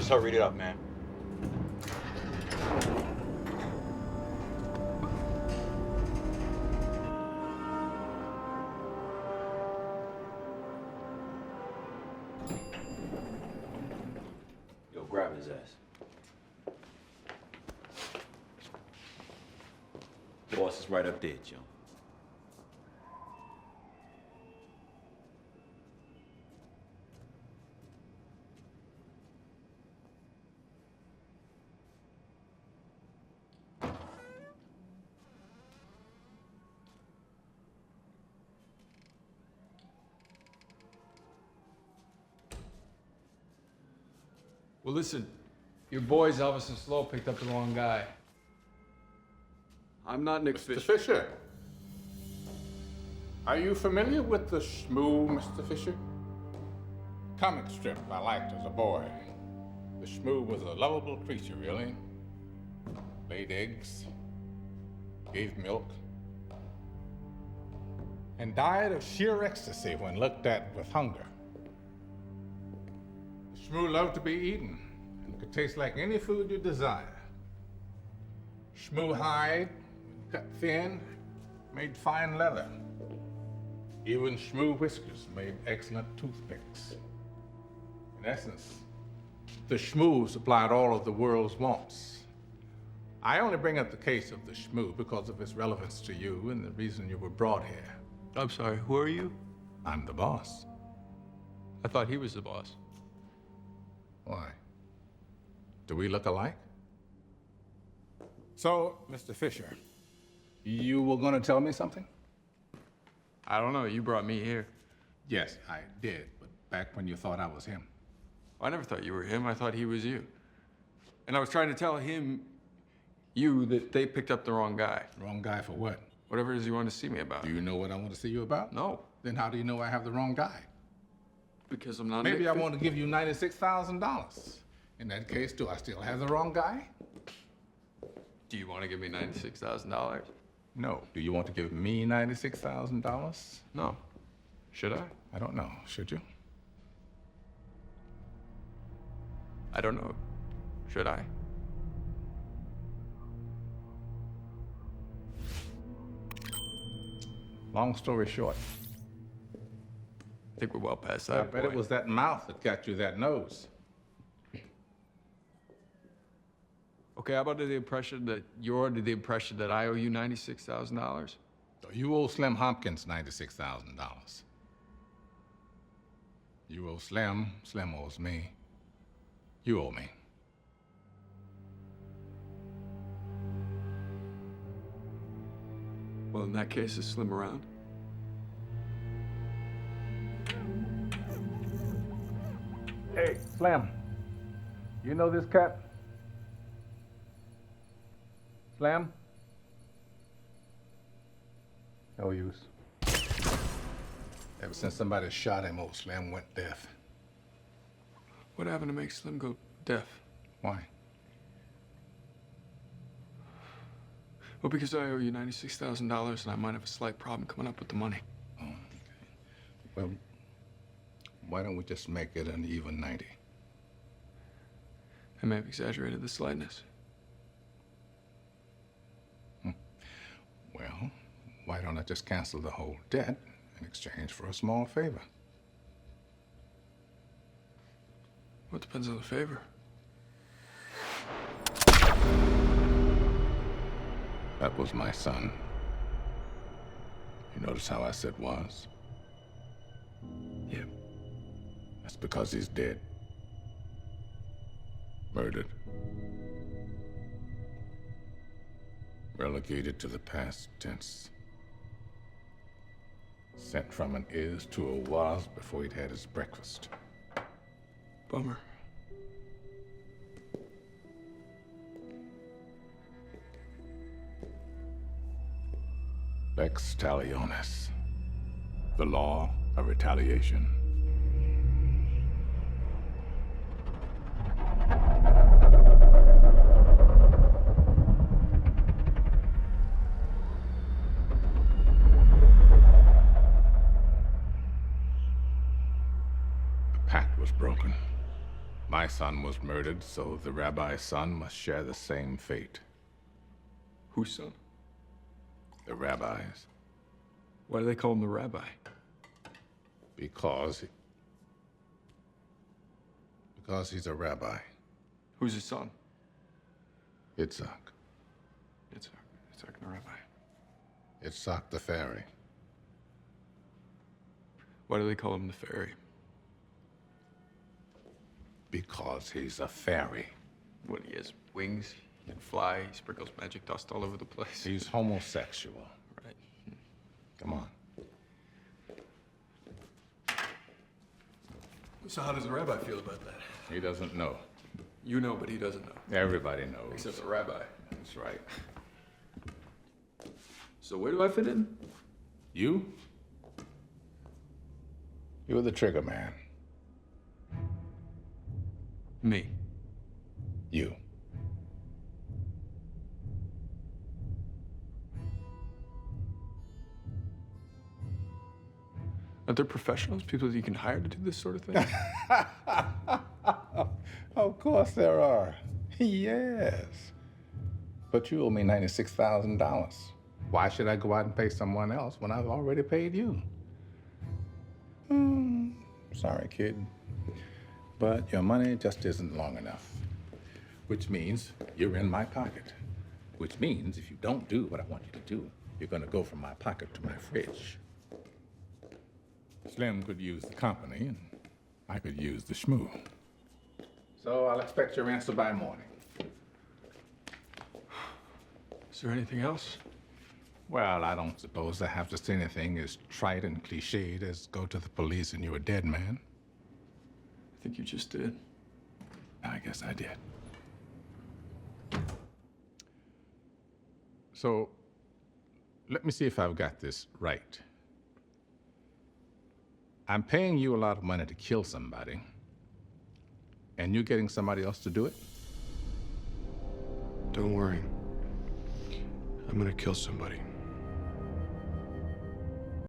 Just hurry it up, man. Yo, grab his ass. Boss is right up there, Joe. Well, listen, your boys, Elvis and Slow, picked up the wrong guy. I'm not Nick Mr. Fisher. Are you familiar with the schmoo, Mr. Fisher? Comic strip I liked as a boy. The schmoo was a lovable creature, really. Laid eggs, gave milk, and died of sheer ecstasy when looked at with hunger. The schmoo loved to be eaten and could taste like any food you desire. Schmoo hide, cut thin, made fine leather. Even schmoo whiskers made excellent toothpicks. In essence, the schmoo supplied all of the world's wants. I only bring up the case of the schmoo because of its relevance to you and the reason you were brought here. I'm sorry, who are you? I'm the boss. I thought he was the boss. Why? Do we look alike? So, Mr. Fisher, you were going to tell me something? I don't know, you brought me here. Yes, I did, but back when you thought I was him. I never thought you were him, I thought he was you. And I was trying to tell you that they picked up the wrong guy. Wrong guy for what? Whatever it is you wanted to see me about. Do you know what I want to see you about? No. Then how do you know I have the wrong guy? Because I'm not Maybe I Nick want to give you $96,000. In that case, do I still have the wrong guy? Do you want to give me $96,000? No. Do you want to give me $96,000? No. Should I? I don't know. Should you? I don't know. Should I? Long story short, I think we're well past that I bet it was that mouth that got you that nose. Okay, how about the impression that you're under the impression that I owe you $96,000? So you owe Slim Hopkins $96,000. You owe Slim, Slim owes me. You owe me. Well, in that case, is Slim around? Hey, Slim. You know this cat? Slim? No use. Ever since somebody shot him, old Slim went deaf. What happened to make Slim go deaf? Why? Well, because I owe you $96,000 and I might have a slight problem coming up with the money. Oh, okay. Well, why don't we just make it an even 90? I may have exaggerated the slightness. Well, why don't I just cancel the whole debt in exchange for a small favor? Well, it depends on the favor. That was my son. You notice how I said was? Yeah. That's because he's dead. Murdered. Relegated to the past tense. Sent from an is to a was before he'd had his breakfast. Bummer. Lex talionis. The law of retaliation. The pact was broken. My son was murdered, so the rabbi's son must share the same fate. Whose son? The rabbi's. Why do they call him the rabbi? Because he's a rabbi. Who's his son? Yitzhak. Yitzhak the rabbi. Yitzhak the fairy. Why do they call him the fairy? Because he's a fairy. What, he has wings? He can fly? He sprinkles magic dust all over the place? He's homosexual. Right. Come on. So how does the rabbi feel about that? He doesn't know. You know, but he doesn't know. Everybody knows. Except the rabbi. That's right. So where do I fit in? You? You're the trigger man. Me. You. Are there professionals, people that you can hire to do this sort of thing? Of course there are. Yes. But you owe me $96,000. Why should I go out and pay someone else when I've already paid you? Sorry, kid. But your money just isn't long enough. Which means you're in my pocket. Which means if you don't do what I want you to do, you're gonna go from my pocket to my fridge. Slim could use the company, and I could use the schmoo. So I'll expect your answer by morning. Is there anything else? Well, I don't suppose I have to say anything as trite and cliched as go to the police and you're a dead man. I think you just did. I guess I did. So, let me see if I've got this right. I'm paying you a lot of money to kill somebody, and you're getting somebody else to do it? Don't worry. I'm gonna kill somebody.